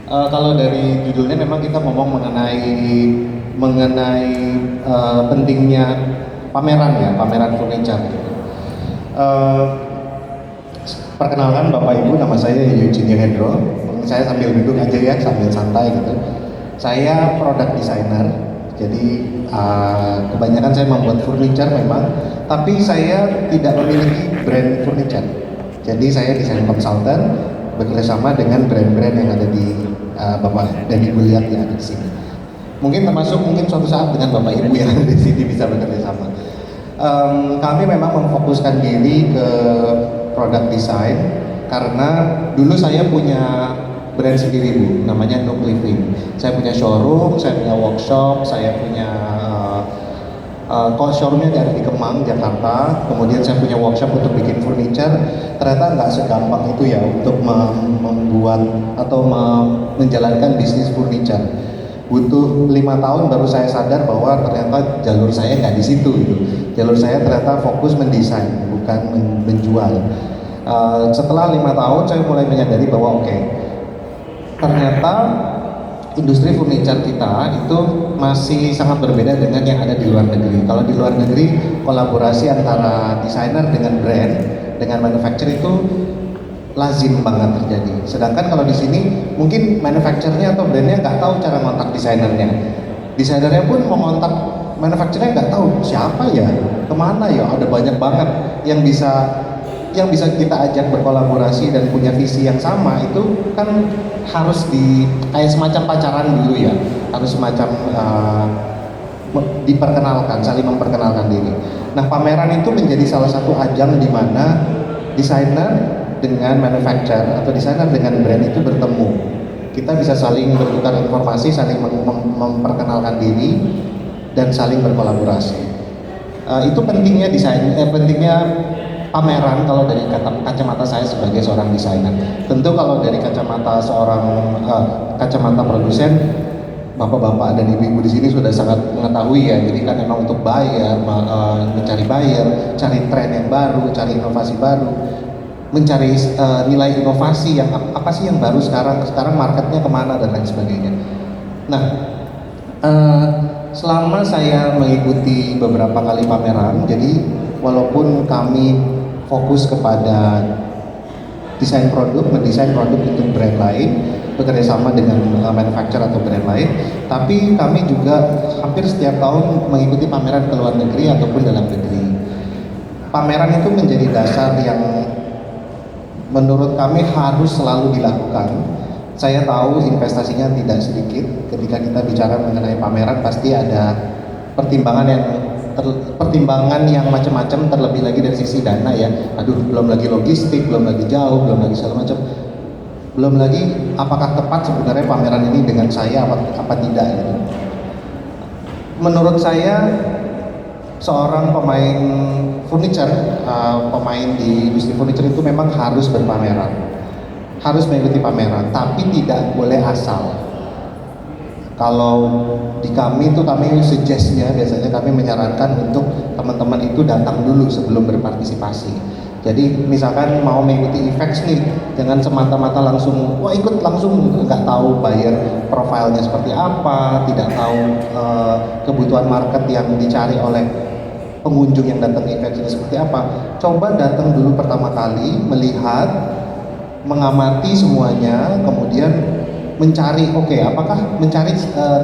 Kalau dari judulnya memang kita ngomong mengenai pentingnya pameran ya, pameran furniture. Eh, Perkenalkan Bapak Ibu, nama saya Eugene Hendro. Saya sambil duduk aja ya, sambil santai gitu. Saya product designer, jadi kebanyakan saya membuat furniture memang, tapi saya tidak memiliki brand furniture. Jadi saya desain consultant bekerjasama dengan brand-brand yang ada di Bapak dan Ibu lihat yang ada di sini. Mungkin termasuk suatu saat dengan Bapak Ibu yang ada di sini bisa bekerja sama. Kami memang memfokuskan diri ke product design karena dulu saya punya brand sendiri Bu, namanya Nook Living. Saya punya showroom, saya punya workshop, saya punya showroomnya ada di Kemang, Jakarta. Kemudian saya punya workshop untuk bikin furniture. Ternyata nggak segampang itu ya untuk membuat atau menjalankan bisnis furniture. Butuh 5 tahun baru saya sadar bahwa ternyata jalur saya nggak di situ gitu. Jalur saya ternyata fokus mendesain, bukan menjual. Setelah 5 tahun saya mulai menyadari bahwa oke, ternyata industri furniture kita itu masih sangat berbeda dengan yang ada di luar negeri. Kalau di luar negeri kolaborasi antara desainer dengan brand, dengan manufacturer itu lazim banget terjadi. Sedangkan kalau di sini mungkin manufacturernya atau brandnya nggak tahu cara ngontak desainernya. Desainernya pun mau ngontak manufacturernya nggak tahu siapa ya, kemana ya. Ada banyak banget yang bisa kita ajak berkolaborasi dan punya visi yang sama. Itu kan harus kayak semacam pacaran dulu ya, harus semacam diperkenalkan, saling memperkenalkan diri. Nah, pameran itu menjadi salah satu ajang di mana desainer dengan manufacturer atau desainer dengan brand itu bertemu. Kita bisa saling bertukar informasi, saling memperkenalkan diri dan saling berkolaborasi. Itu pentingnya pentingnya pameran kalau dari kacamata saya sebagai seorang desainer. Tentu kalau dari kacamata produsen, bapak-bapak dan ibu-ibu di sini sudah sangat mengetahui ya. Jadi kan memang untuk buyer, mencari buyer, cari tren yang baru, cari inovasi baru, mencari nilai inovasi yang apa sih yang baru sekarang marketnya kemana dan lain sebagainya. Nah, selama saya mengikuti beberapa kali pameran, jadi walaupun kami fokus kepada mendesain produk untuk brand lain, bekerja sama dengan manufacturer atau brand lain, tapi kami juga hampir setiap tahun mengikuti pameran ke luar negeri ataupun dalam negeri. Pameran itu menjadi dasar yang menurut kami harus selalu dilakukan. Saya tahu investasinya tidak sedikit. Ketika kita bicara mengenai pameran pasti ada pertimbangan yang macam-macam, terlebih lagi dari sisi dana ya. Belum lagi logistik, belum lagi jauh, belum lagi segala macam. Belum lagi apakah tepat sebenarnya pameran ini dengan saya apa tidak gitu. Menurut saya seorang pemain furniture, pemain di industri furniture itu memang harus berpameran, harus mengikuti pameran, tapi tidak boleh asal. Kalau di kami suggest-nya biasanya kami menyarankan untuk teman-teman itu datang dulu sebelum berpartisipasi. Jadi misalkan mau mengikuti Effects nih, jangan semata-mata langsung ikut langsung, nggak tahu buyer profilnya seperti apa, tidak tahu kebutuhan market yang dicari oleh pengunjung yang datang ke event ini seperti apa. Coba datang dulu pertama kali, melihat, mengamati semuanya, kemudian mencari mencari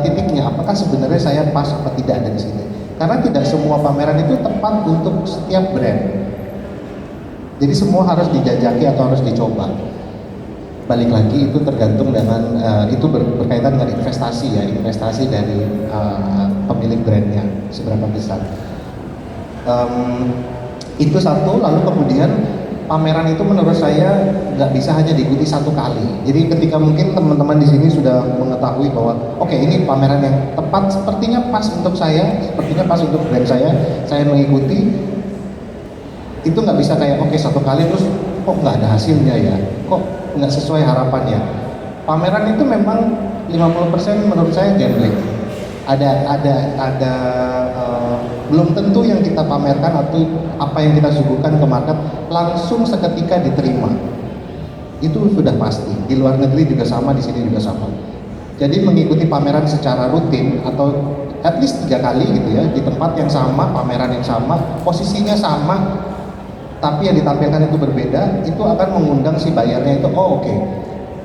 titiknya, apakah sebenarnya saya pas apa tidak dari sini. Karena tidak semua pameran itu tepat untuk setiap brand. Jadi semua harus dijajaki atau harus dicoba. Balik lagi itu tergantung dengan itu berkaitan dengan investasi dari pemilik brandnya seberapa besar. Itu satu. Lalu kemudian pameran itu menurut saya nggak bisa hanya diikuti satu kali. Jadi ketika mungkin teman-teman di sini sudah mengetahui bahwa ini pameran yang tepat, sepertinya pas untuk saya, sepertinya pas untuk brand saya mengikuti, itu nggak bisa kayak satu kali terus kok nggak ada hasilnya ya, kok nggak sesuai harapan ya. Pameran itu memang 50% menurut saya gambling. Ada belum tentu yang kita pamerkan atau apa yang kita suguhkan ke market langsung seketika diterima. itu sudah pasti. Di luar negeri juga sama, di sini juga sama. Jadi mengikuti pameran secara rutin atau at least 3 kali gitu ya, di tempat yang sama, pameran yang sama, posisinya sama, tapi yang ditampilkan itu berbeda, itu akan mengundang si bayarnya itu, oh oke,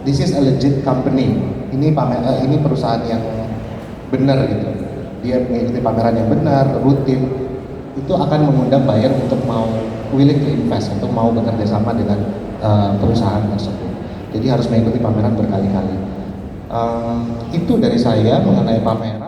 this is a legit company. Ini perusahaan yang benar gitu. Dia mengikuti pameran yang benar, rutin, itu akan mengundang buyer untuk mau willing to invest, untuk mau bekerja sama dengan perusahaan tersebut. Jadi harus mengikuti pameran berkali-kali. Itu dari saya mengenai pameran.